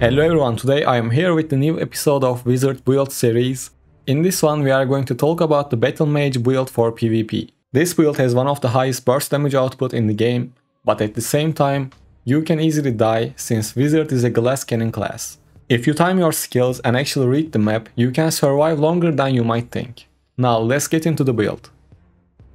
Hello everyone, today I am here with the new episode of Wizard Build series. In this one we are going to talk about the Battle Mage build for PvP. This build has one of the highest burst damage output in the game, but at the same time you can easily die since Wizard is a glass cannon class. If you time your skills and actually read the map, you can survive longer than you might think. Now let's get into the build.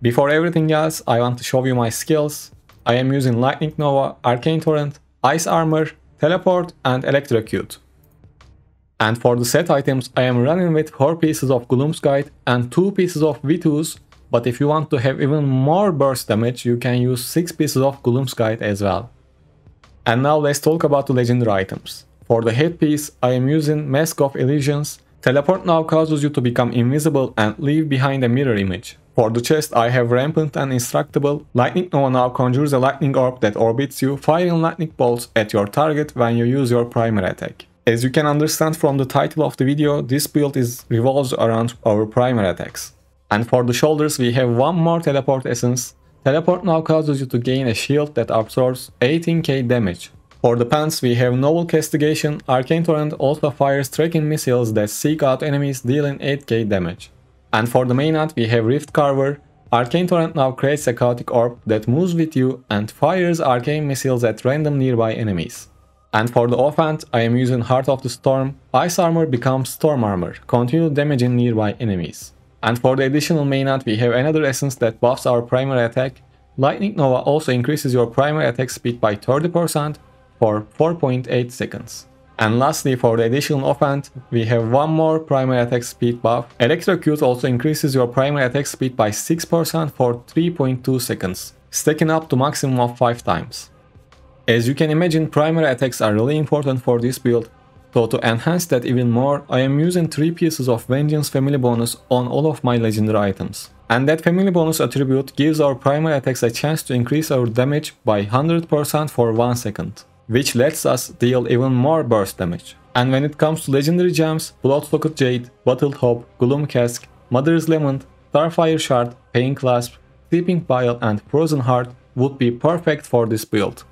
Before everything else, I want to show you my skills. I am using Lightning Nova, Arcane Torrent, Ice Armor, Teleport and Electrocute. And for the set items, I am running with 4 pieces of Gloom's Guide and 2 pieces of V2s, but if you want to have even more burst damage, you can use 6 pieces of Gloom's Guide as well. And now let's talk about the legendary items. For the headpiece, I am using Mask of Illusions. Teleport now causes you to become invisible and leave behind a mirror image. For the chest, I have Rampant and Indestructible. Lightning Nova now conjures a lightning orb that orbits you, firing lightning bolts at your target when you use your primary attack. As you can understand from the title of the video, this build revolves around our primary attacks. And for the shoulders, we have one more Teleport Essence. Teleport now causes you to gain a shield that absorbs 18k damage. For the pants, we have Noble Castigation. Arcane Torrent also fires tracking missiles that seek out enemies, dealing 8k damage. And for the main art, we have Rift Carver. Arcane Torrent now creates a chaotic orb that moves with you and fires arcane missiles at random nearby enemies. And for the offhand, I am using Heart of the Storm. Ice Armor becomes Storm Armor, continue damaging nearby enemies. And for the additional main art, we have another essence that buffs our primary attack. Lightning Nova also increases your primary attack speed by 30% for 4.8 seconds. And lastly, for the additional offhand, we have one more primary attack speed buff. Electrocute also increases your primary attack speed by 6% for 3.2 seconds, stacking up to maximum of 5 times. As you can imagine, primary attacks are really important for this build, so to enhance that even more, I am using 3 pieces of Vengeance family bonus on all of my legendary items. And that family bonus attribute gives our primary attacks a chance to increase our damage by 100% for 1 second. Which lets us deal even more burst damage. And when it comes to legendary gems, Bloodsocket Jade, Bottled Hope, Gloom Cask, Mother's Lament, Starfire Shard, Pain Clasp, Sleeping Vial and Frozen Heart would be perfect for this build.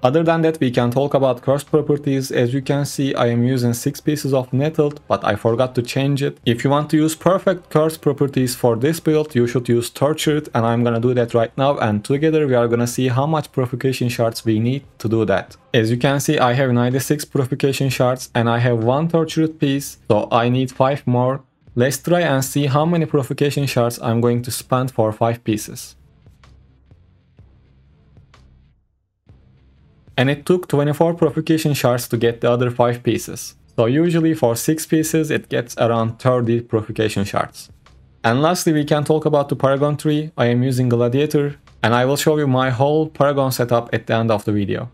Other than that, we can talk about cursed properties. As you can see, I am using 6 pieces of Nettled, but I forgot to change it. If you want to use perfect cursed properties for this build, you should use Tortured, and I'm gonna do that right now, and together we are gonna see how much purification shards we need to do that. As you can see, I have 96 purification shards and I have 1 Tortured piece, so I need 5 more. Let's try and see how many purification shards I'm going to spend for 5 pieces. And it took 24 purification shards to get the other 5 pieces. So usually for 6 pieces it gets around 30 purification shards. And lastly, we can talk about the Paragon tree. I am using Gladiator and I will show you my whole Paragon setup at the end of the video.